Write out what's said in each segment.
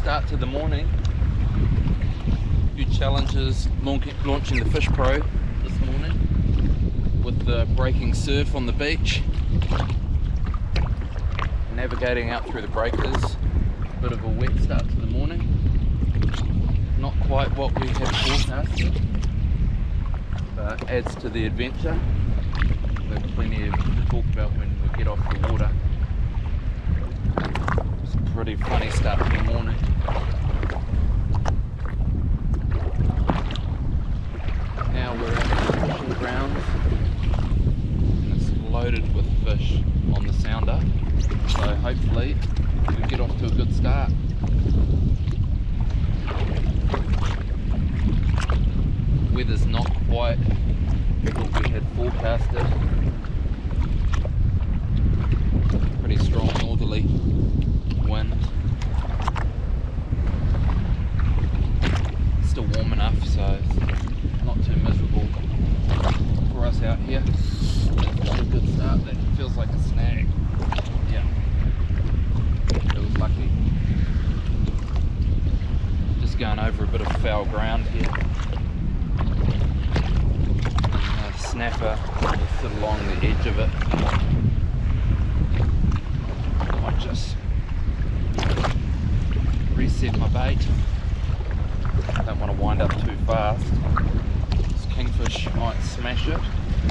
start to the morning. A few challenges launching the fishpro this morning with the breaking surf on the beach, navigating out through the breakers. Bit of a wet start to the morning, not quite what we had forecasted, but adds to the adventure. We've plenty to talk about when we get off the water. It's a pretty funny start to the morning. Now we're at the fishing grounds and it's loaded with fish on the sounder, so hopefully we get off to a good start. Weather's not quite what we had forecasted. Pretty strong northerly wind. Still warm enough, so it's not too miserable for us out here. It's a good start. That feels like a snag. Yeah, feels lucky. Just going over a bit of foul ground here. Snapper just sit along the edge of it. I might just reset my bait. Don't want to wind up too fast. This kingfish might smash it.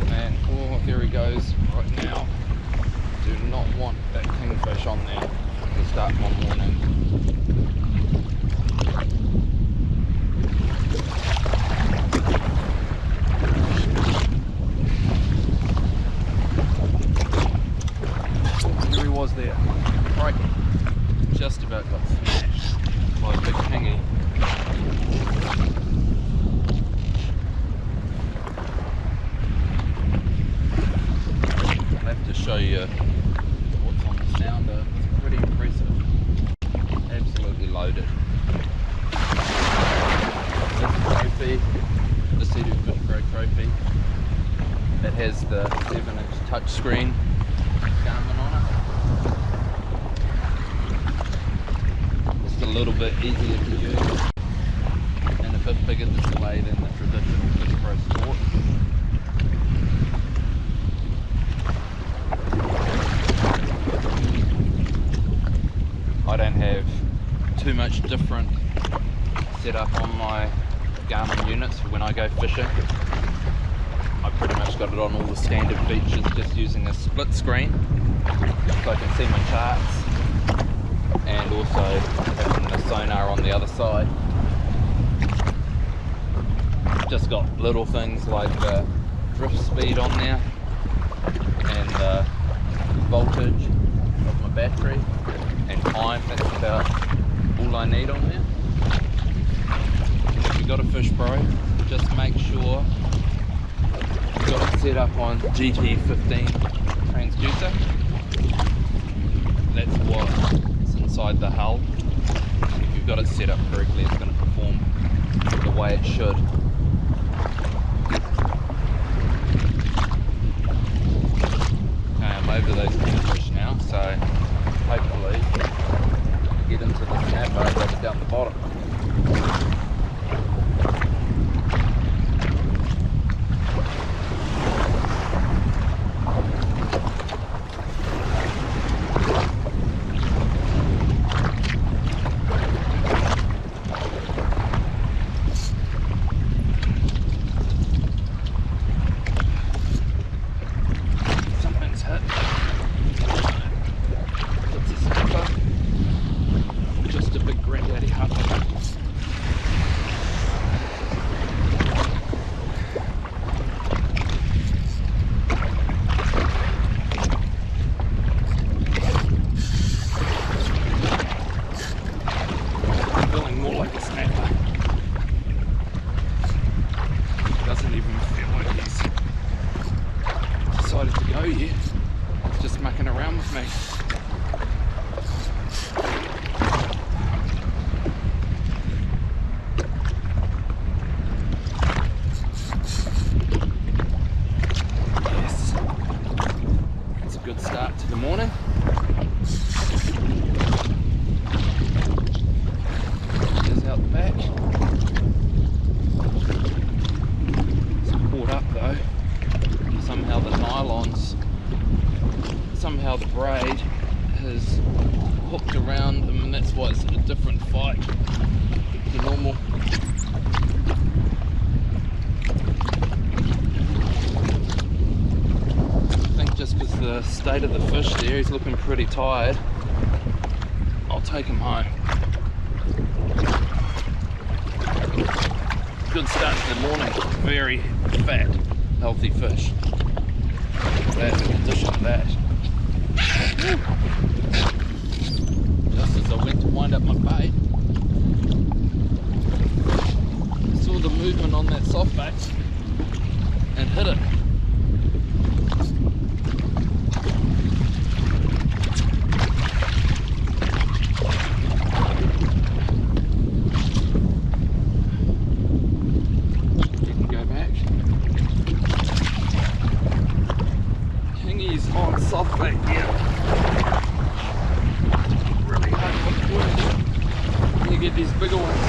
And oh, there he goes right now. Do not want that kingfish on there to start my morning. Was there. Right. Just about got smashed by a big kingy. I'll have to show you what's on the sounder. It's pretty impressive. Absolutely loaded. This trophy, the seadoo fishpro trophy, it has the 7-inch touchscreen Garmin on it. A little bit easier to use and a bit bigger display than the traditional fishpro Sport. I don't have too much different setup on my Garmin units for when I go fishing. I pretty much got it on all the standard features, just using a split screen so I can see my charts, and also having the sonar on the other side. Just got little things like the drift speed on there and the voltage of my battery and time. That's about all I need on there. If you've got a fishpro, just make sure you've got it set up on GT15 transducer. That's what's inside the hull. If you've got it set up correctly, it's going to perform the way it should. Okay, I'm over those kingfish now, so hopefully get into the snapper right down the bottom. state of the fish there. He's looking pretty tired. I'll take him home. Good start to the morning. Very fat, healthy fish. That's the condition of that. Just as I went to wind up my bait, I saw the movement on that soft bait and hit it. Soft bait, yeah. Really hard to work. You get these bigger ones.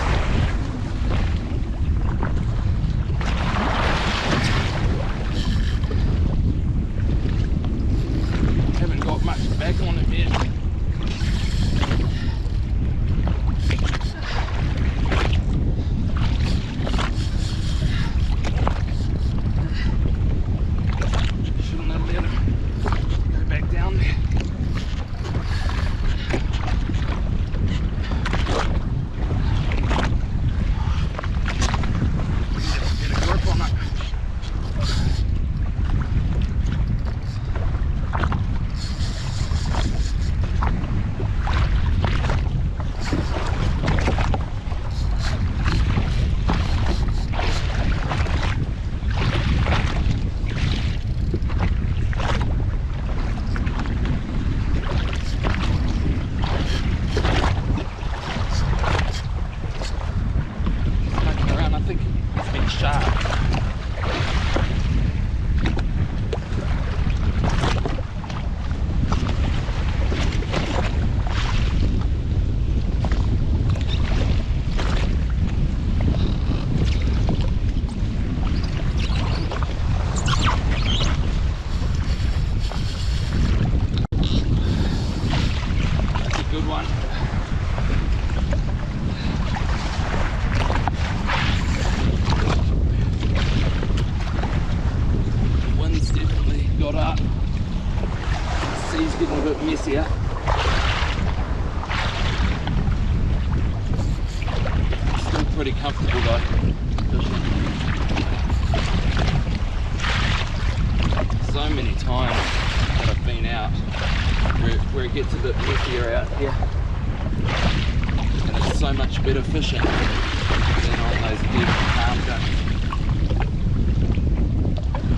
Haven't got much back on him yet. Shouldn't have let him back down there. Get a grip on it. Good one. The wind's definitely got up. The sea's getting a bit messier. Still pretty comfortable though. So many times that I've been out where it gets a bit messier out here, and it's so much better fishing than on those deep calm guns.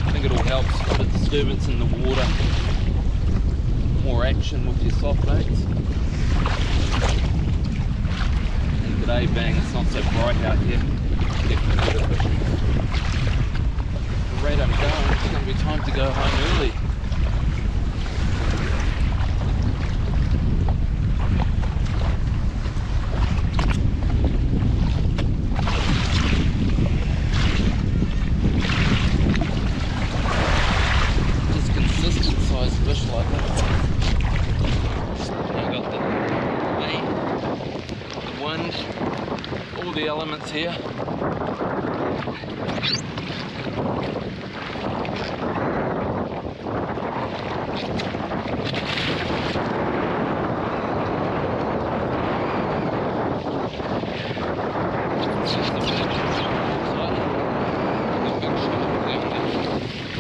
I think it'll help put a disturbance in the water, more action with your soft baits. And today, being it's not so bright out here, definitely better fishing. The rate I'm going, it's going to be time to go home early. Fish like that. I've got the bait, the wind, all the elements here.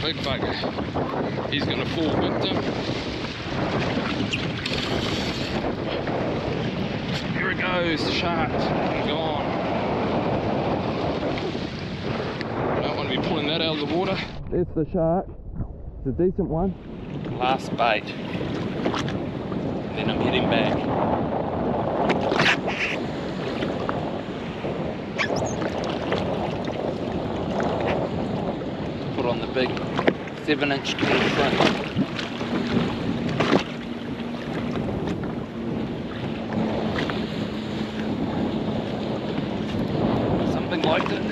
Big bugger. He's going to fall victim. Here it goes, the shark. Gone. Don't want to be pulling that out of the water. There's the shark. It's a decent one. Last bait. Then I'm heading back. Put on the big 7-inch clean front. Something like it.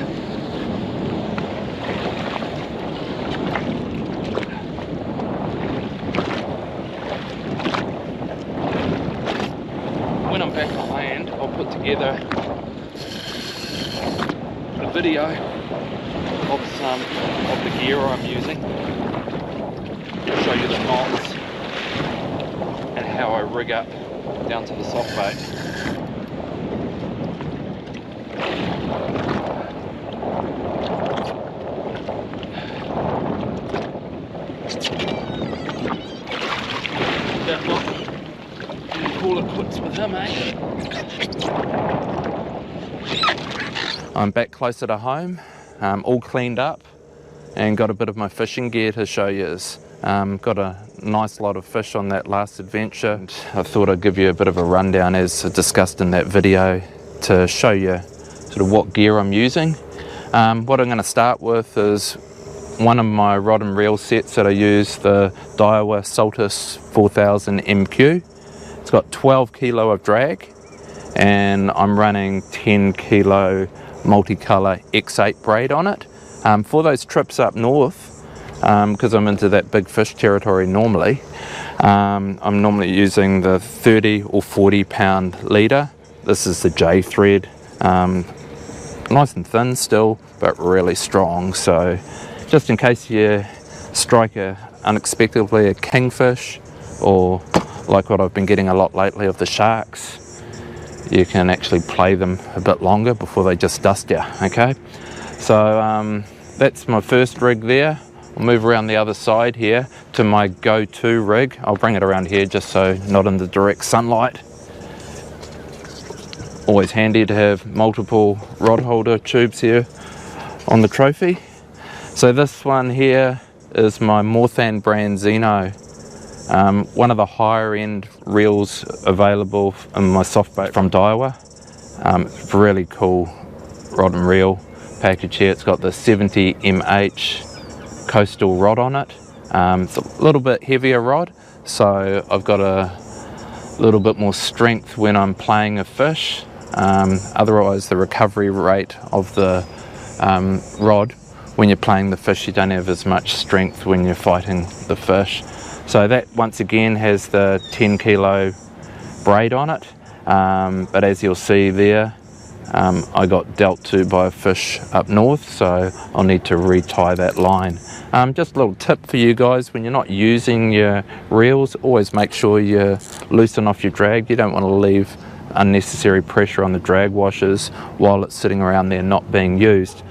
When I'm back on land, I'll put together a video of some of the gear I'm using. I'll show you the knots, how I rig up down to the soft bait. That look, call it quits with him, eh? I'm back closer to home, all cleaned up, and got a bit of my fishing gear to show you. Got a nice lot of fish on that last adventure, and I thought I'd give you a bit of a rundown as discussed in that video to show you sort of what gear I'm using. What I'm going to start with is one of my rod and reel sets that I use, the Daiwa Saltus 4000 MQ. It's got 12 kilo of drag, and I'm running 10 kilo multicolour X8 braid on it. For those trips up north, because I'm into that big fish territory normally, I'm normally using the 30 or 40 pound leader. This is the J thread, nice and thin still, but really strong. So just in case you strike unexpectedly a kingfish, or like what I've been getting a lot lately of the sharks, you can actually play them a bit longer before they just dust you, okay? So that's my first rig there. I'll move around the other side here to my go-to rig. I'll bring it around here just so not in the direct sunlight. Always handy to have multiple rod holder tubes here on the trophy. So this one here is my Morthan brand Xeno. One of the higher end reels available in my soft bait from Daiwa. Really cool rod and reel package here. It's got the 70 mH coastal rod on it. It's a little bit heavier rod, so I've got a little bit more strength when I'm playing a fish. Otherwise the recovery rate of the rod when you're playing the fish, you don't have as much strength when you're fighting the fish. So that once again has the 10 kilo braid on it, but as you'll see there, I got dealt to by a fish up north, so I'll need to retie that line. Just a little tip for you guys: when you're not using your reels, always make sure you loosen off your drag. You don't want to leave unnecessary pressure on the drag washers while it's sitting around there not being used.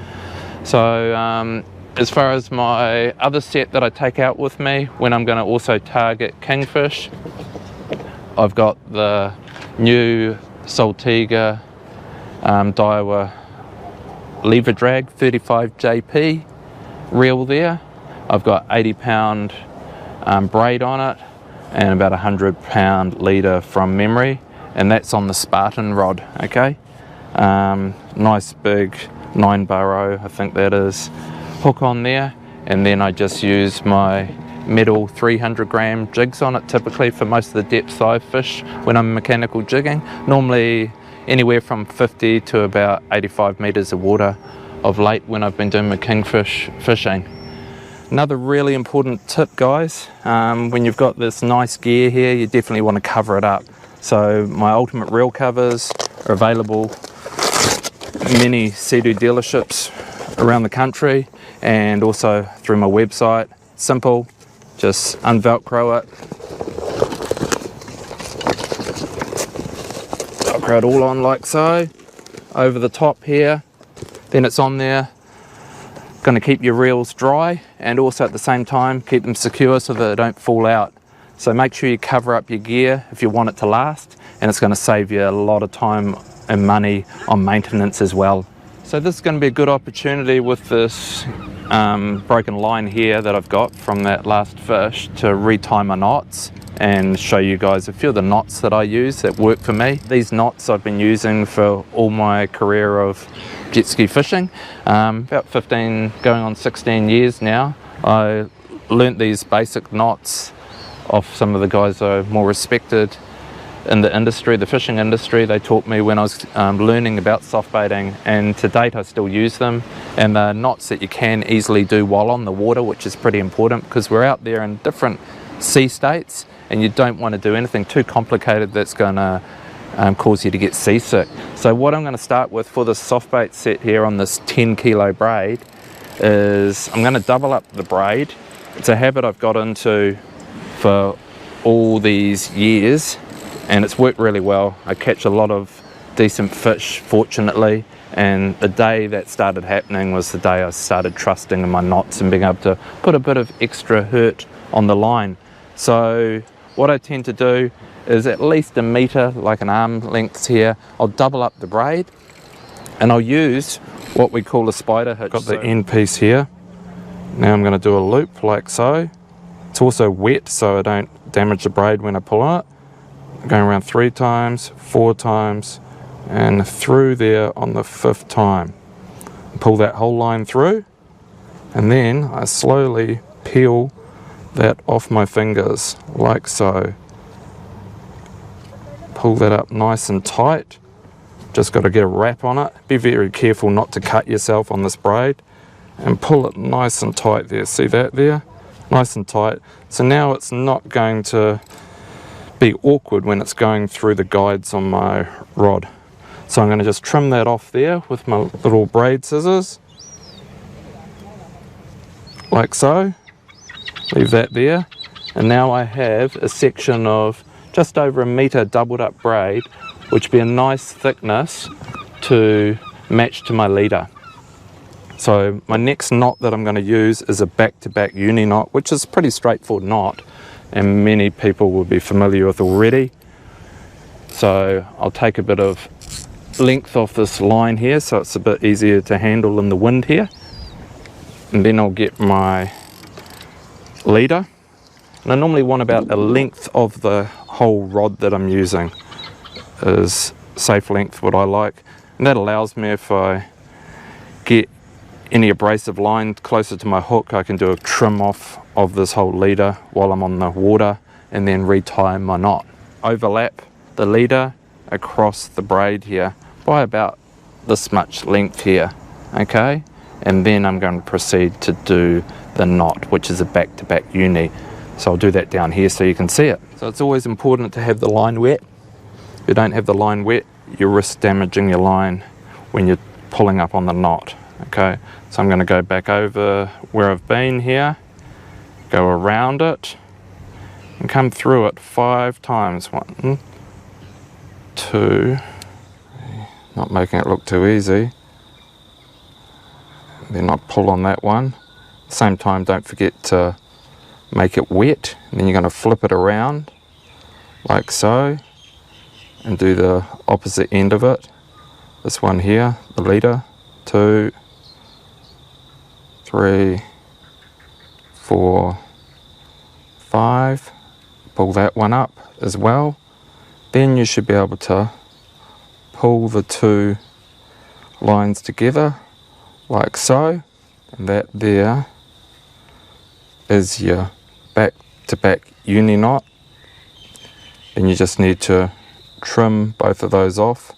So as far as my other set that I take out with me when I'm going to also target kingfish, I've got the new Saltiga Daiwa lever drag 35 JP reel there. I've got 80 pound braid on it and about 100 pound leader from memory, and that's on the Spartan rod, okay? Nice big 9 burrow, I think that is, hook on there, and then I just use my metal 300 gram jigs on it typically for most of the depth I fish when I'm mechanical jigging. Normally anywhere from 50 to about 85 meters of water of late when I've been doing my kingfish fishing. Another really important tip, guys, when you've got this nice gear here, you definitely want to cover it up. So my ultimate reel covers are available at many seadoo dealerships around the country, and also through my website. Simple, just unvelcro it, velcro it all on like so, over the top here, then it's on there. Going to keep your reels dry and also at the same time keep them secure so that they don't fall out. So make sure you cover up your gear if you want it to last, and it's going to save you a lot of time and money on maintenance as well. So this is going to be a good opportunity with this broken line here that I've got from that last fish to retie my knots and show you guys a few of the knots that I use that work for me. These knots I've been using for all my career of jet ski fishing, about 15 going on 16 years now. I learnt these basic knots off some of the guys that are more respected in the industry, the fishing industry. They taught me when I was learning about soft baiting, and to date I still use them. And the knots that you can easily do while on the water, which is pretty important because we're out there in different sea states and you don't want to do anything too complicated that's going to cause you to get seasick. So what I'm going to start with for this soft bait set here on this 10 kilo braid is I'm going to double up the braid. It's a habit I've got into for all these years, and it's worked really well. I catch a lot of decent fish, fortunately, and the day that started happening was the day I started trusting in my knots and being able to put a bit of extra hurt on the line. So what I tend to do is at least a metre, like an arm length here, I'll double up the braid and I'll use what we call a spider hitch. Got the end piece here. Now I'm going to do a loop like so. It's also wet so I don't damage the braid when I pull on it. I'm going around 3 times, 4 times, and through there on the 5th time. Pull that whole line through, and then I slowly peel that off my fingers like so. Pull that up nice and tight. Just got to get a wrap on it. Be very careful not to cut yourself on this braid, and pull it nice and tight there. See that there? Nice and tight. So now it's not going to be awkward when it's going through the guides on my rod. So I'm going to just trim that off there with my little braid scissors, like so. Leave that there, and now I have a section of just over a metre doubled up braid, which would be a nice thickness to match to my leader. So my next knot that I'm going to use is a back-to-back uni knot, which is a pretty straightforward knot and many people will be familiar with already. So I'll take a bit of length off this line here so it's a bit easier to handle in the wind here, and then I'll get my leader, and I normally want about a length of the whole rod that I'm using is safe length, what I like, and that allows me, if I get any abrasive line closer to my hook, I can do a trim off of this whole leader while I'm on the water and then retie my knot. Overlap the leader across the braid here by about this much length here, okay, and then I'm going to proceed to do the knot, which is a back-to-back uni. So I'll do that down here so you can see it. So it's always important to have the line wet. If you don't have the line wet, you risk damaging your line when you're pulling up on the knot, okay. So I'm going to go back over where I've been here, go around it and come through it 5 times. 1, 2, not making it look too easy. Then I pull on that one. Same time, don't forget to make it wet, and then you're going to flip it around like so and do the opposite end of it. This one here, the leader, 2, 3, 4, 5. Pull that one up as well. Then you should be able to pull the 2 lines together like so, and that there is your back-to-back uni knot. And you just need to trim both of those off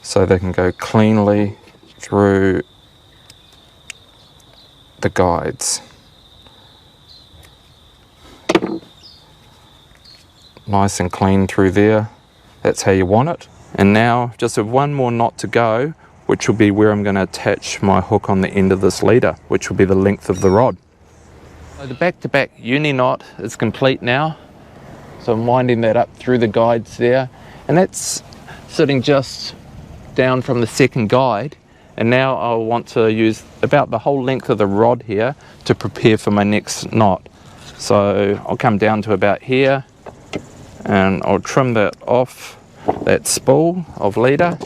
so they can go cleanly through the guides. Nice and clean through there. That's how you want it. And now just have one more knot to go, which will be where I'm going to attach my hook on the end of this leader, which will be the length of the rod. So the back-to-back uni knot is complete now. So I'm winding that up through the guides there, and that's sitting just down from the second guide. And now I'll want to use about the whole length of the rod here to prepare for my next knot. So I'll come down to about here and I'll trim that off, that spool of leader.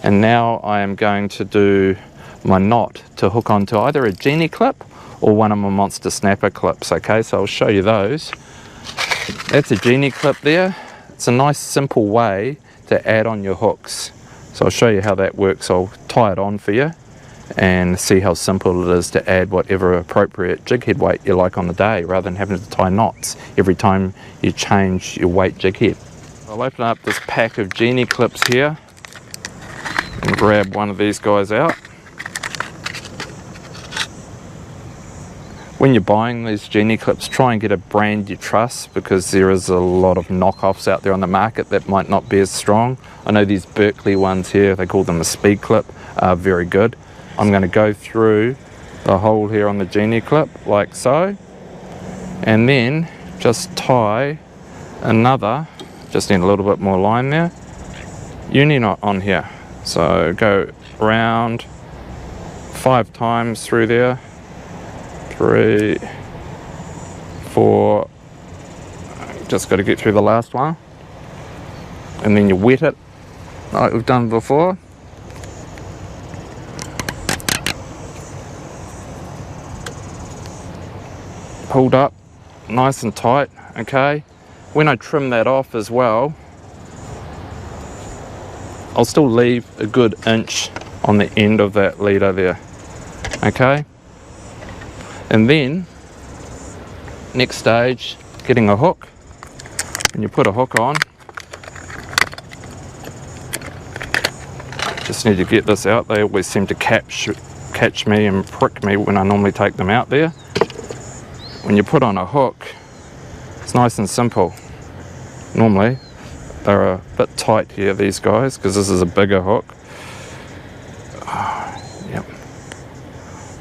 And now I am going to do my knot to hook onto either a genie clip or one of my monster snapper clips, okay? So I'll show you those. That's a genie clip there. It's a nice simple way to add on your hooks. So I'll show you how that works. I'll tie it on for you and see how simple it is to add whatever appropriate jig head weight you like on the day, rather than having to tie knots every time you change your weight jig head. I'll open up this pack of genie clips here and grab one of these guys out. When you're buying these genie clips, try and get a brand you trust, because there is a lot of knockoffs out there on the market that might not be as strong. I know these Berkeley ones here, they call them a speed clip, are very good. I'm going to go through the hole here on the genie clip like so, and then just tie another, just need a little bit more line there, uni knot on here. So go round 5 times through there, 3, 4, just got to get through the last one, and then you wet it like we've done before. Pulled up nice and tight. Okay, when I trim that off as well, I'll still leave a good inch on the end of that leader there. Okay, and then next stage, getting a hook. When you put a hook on, just need to get this out. They always seem to catch me and prick me when I normally take them out there. When you put on a hook, it's nice and simple. Normally they're a bit tight here, these guys, because this is a bigger hook. Yep,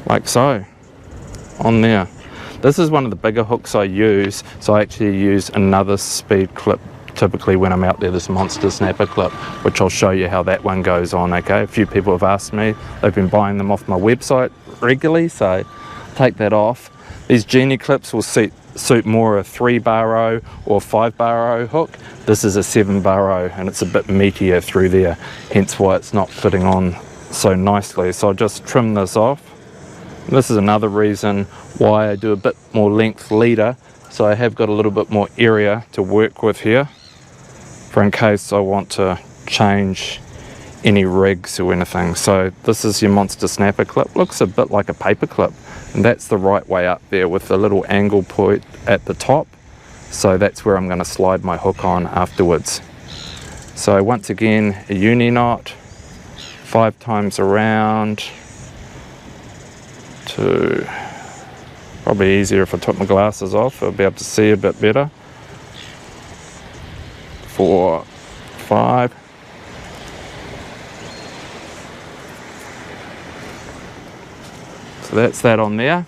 like so, on there. This is one of the bigger hooks I use, so I actually use another speed clip typically when I'm out there, this monster snapper clip, which I'll show you how that one goes on. Okay, a few people have asked me, they've been buying them off my website regularly, so take that off. These genie clips will suit more a 3-bar or 5-bar hook. This is a 7-bar and it's a bit meatier through there, hence why it's not fitting on so nicely. So I'll just trim this off. This is another reason why I do a bit more length leader, so I have got a little bit more area to work with here for in case I want to change any rigs or anything. So this is your monster snapper clip. Looks a bit like a paper clip, and that's the right way up there with the little angle point at the top. So that's where I'm going to slide my hook on afterwards. So once again, a uni knot, 5 times around, to probably easier if I took my glasses off, I'll be able to see a bit better. 4, 5. So that's that on there.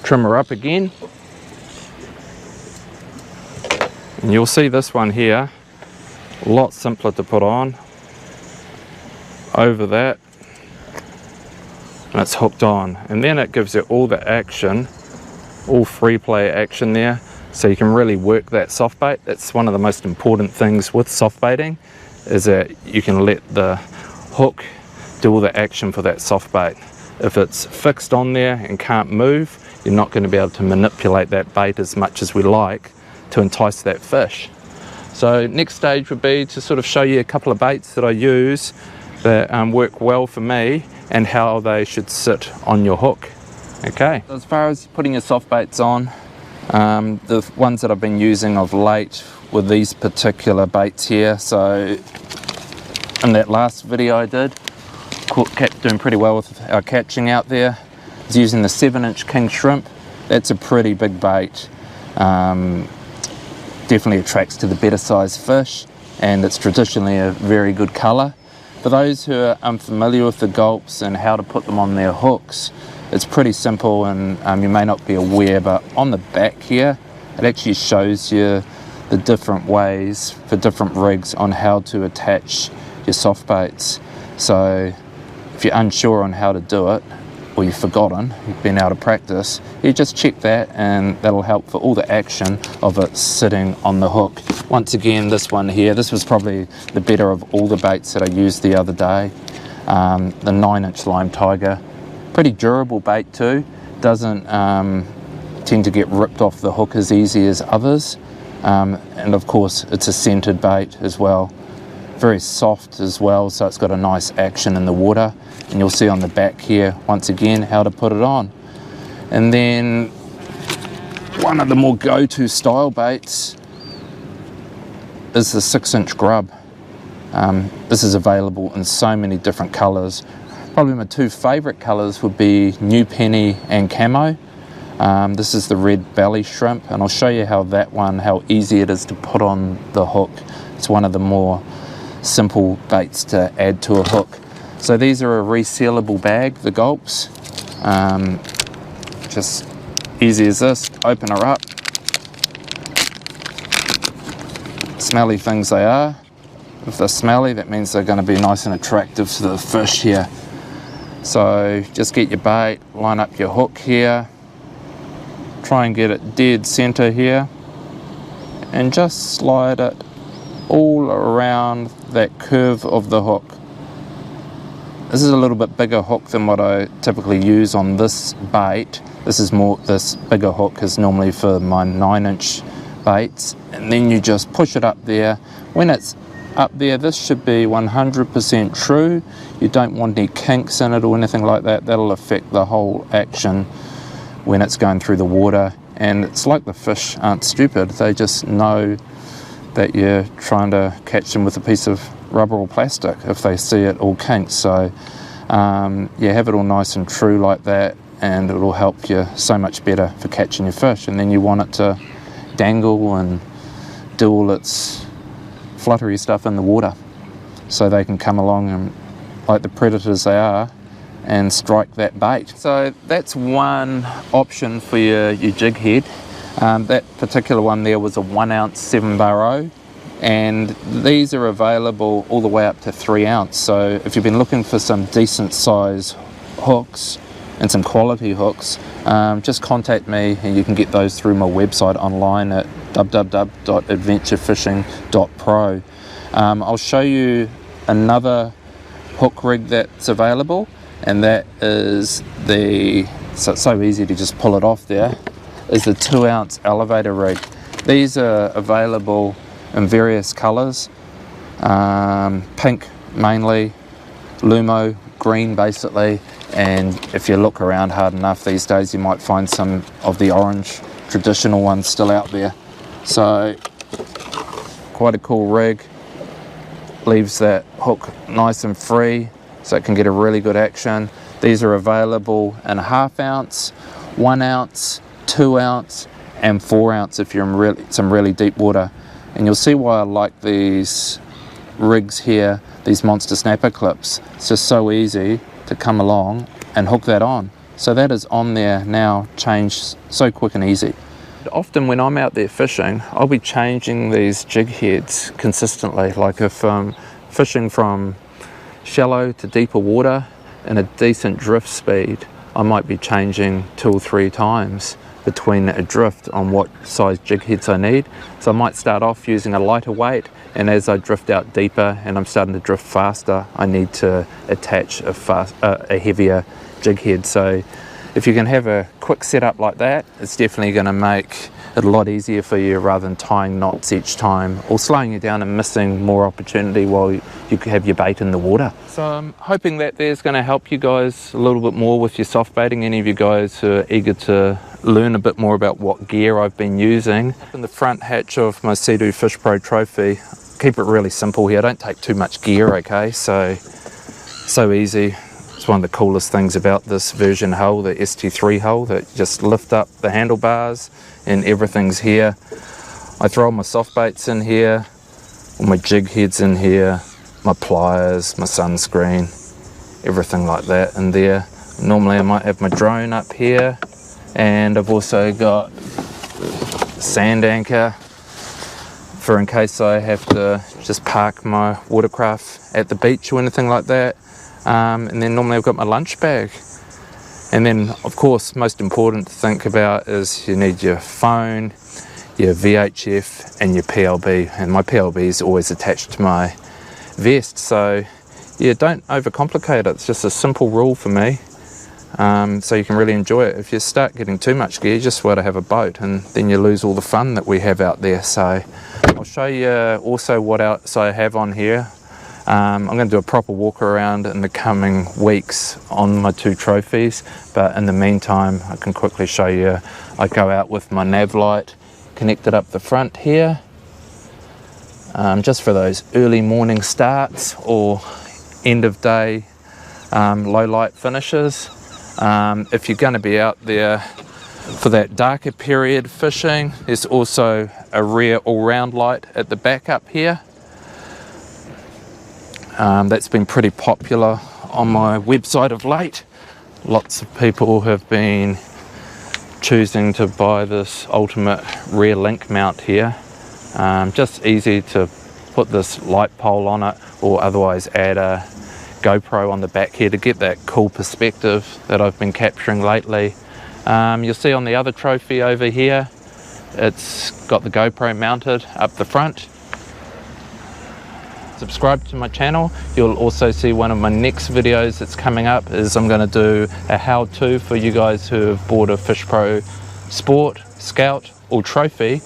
Trim her up again. And you'll see this one here, a lot simpler to put on. Over that, and it's hooked on, and then it gives you all the action, all free play action there, so you can really work that soft bait. That's one of the most important things with soft baiting, is that you can let the hook do all the action for that soft bait. If it's fixed on there and can't move, you're not going to be able to manipulate that bait as much as we like to entice that fish. So next stage would be to sort of show you a couple of baits that I use that work well for me, and how they should sit on your hook. Okay, as far as putting your soft baits on, the ones that I've been using of late were these particular baits here. So in that last video I did, kept doing pretty well with our catching out there. I was using the 7-inch king shrimp. That's a pretty big bait. Definitely attracts to the better sized fish, and it's traditionally a very good colour. For those who are unfamiliar with the gulps and how to put them on their hooks, it's pretty simple, and you may not be aware, but on the back here it actually shows you the different ways for different rigs on how to attach your soft baits. So if you're unsure on how to do it, or you've forgotten, you've been out of practice, you just check that, and that'll help for all the action of it sitting on the hook. Once again, this one here, this was probably the better of all the baits that I used the other day. The 9-inch Lime Tiger, pretty durable bait too, doesn't tend to get ripped off the hook as easy as others, and of course it's a scented bait as well. Very soft as well, so it's got a nice action in the water. And you'll see on the back here, once again, how to put it on. And then one of the more go-to style baits is the 6-inch grub. This is available in so many different colours. Probably my 2 favourite colours would be New Penny and Camo. This is the red belly shrimp, and I'll show you how easy it is to put on the hook. It's one of the more simple baits to add to a hook. So these are a resealable bag, the gulps. Just easy as this, open her up. smelly things they are. If they're smelly, that means they're going to be nice and attractive to the fish here. So just get your bait, line up your hook here, try and get it dead center here, and just slide it all around that curve of the hook. This is a little bit bigger hook than what I typically use on this bait. This bigger hook is normally for my 9-inch baits, and then you just push it up there. When it's up there, this should be 100% true. You don't want any kinks in it or anything like that. That'll affect the whole action when it's going through the water. And it's like the fish aren't stupid, they just know that you're trying to catch them with a piece of rubber or plastic if they see it all kinked. So yeah, have it all nice and true like that, and it'll help you so much better for catching your fish. And then you want it to dangle and do all its fluttery stuff in the water, so they can come along and, like the predators they are, and strike that bait. So that's one option for your jig head. That particular one there was a 1 ounce 7-bar, and these are available all the way up to 3 ounce. So if you've been looking for some decent size hooks and some quality hooks, just contact me and you can get those through my website online at www.adventurefishing.pro. I'll show you another hook rig that's available, and that is so it's so easy to just pull it off there, is the 2 ounce elevator rig. These are available in various colours, pink mainly, lumo, green basically, and if you look around hard enough these days you might find some of the orange traditional ones still out there. So quite a cool rig, leaves that hook nice and free so it can get a really good action. These are available in a 1/2 ounce, 1 ounce, 2 ounce and 4 ounce if you're in some really deep water. And you'll see why I like these rigs here, these monster snapper clips. It's just so easy to come along and hook that on. So that is on there now, changed so quick and easy. Often when I'm out there fishing, I'll be changing these jig heads consistently. Like if I'm fishing from shallow to deeper water and a decent drift speed, I might be changing 2 or 3 times between a drift on what size jig heads I need. So I might start off using a lighter weight, and as I drift out deeper and I'm starting to drift faster, I need to attach a heavier jig head. So if you can have a quick setup like that, it's definitely going to make it a lot easier for you rather than tying knots each time or slowing you down and missing more opportunity while you have your bait in the water. So I'm hoping that there's going to help you guys a little bit more with your soft baiting. Any of you guys who are eager to learn a bit more about what gear I've been using. In the front hatch of my Sea-Doo fishpro trophy, keep it really simple here, I don't take too much gear, okay, so easy. It's one of the coolest things about this version hull, the ST3 hull, that you just lift up the handlebars and everything's here. I throw my soft baits in here, all my jig heads in here, my pliers, my sunscreen, everything like that in there. Normally I might have my drone up here, and I've also got sand anchor for in case I have to just park my watercraft at the beach or anything like that. And then normally I've got my lunch bag. And then of course most important to think about is you need your phone, your VHF and your PLB, and my PLB is always attached to my vest. So yeah, don't overcomplicate it, it's just a simple rule for me, so you can really enjoy it. If you start getting too much gear, you just want to have a boat and then you lose all the fun that we have out there. So I'll show you also what else I have on here. I'm going to do a proper walk around in the coming weeks on my 2 trophies, but in the meantime I can quickly show you. I go out with my nav light connected up the front here, just for those early morning starts or end of day low light finishes. If you're going to be out there for that darker period fishing, there's also a rear all-round light at the back up here. That's been pretty popular on my website of late. Lots of people have been choosing to buy this ultimate rear link mount here. Just easy to put this light pole on it, or otherwise add a GoPro on the back here to get that cool perspective that I've been capturing lately. You'll see on the other trophy over here, it's got the GoPro mounted up the front. Subscribe to my channel. You'll also see one of my next videos that's coming up is I'm going to do a how-to for you guys who have bought a fishpro Sport, Scout or Trophy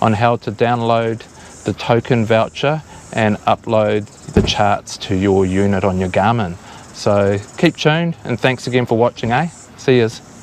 on how to download the token voucher and upload the charts to your unit on your Garmin. So keep tuned, and thanks again for watching, See yous.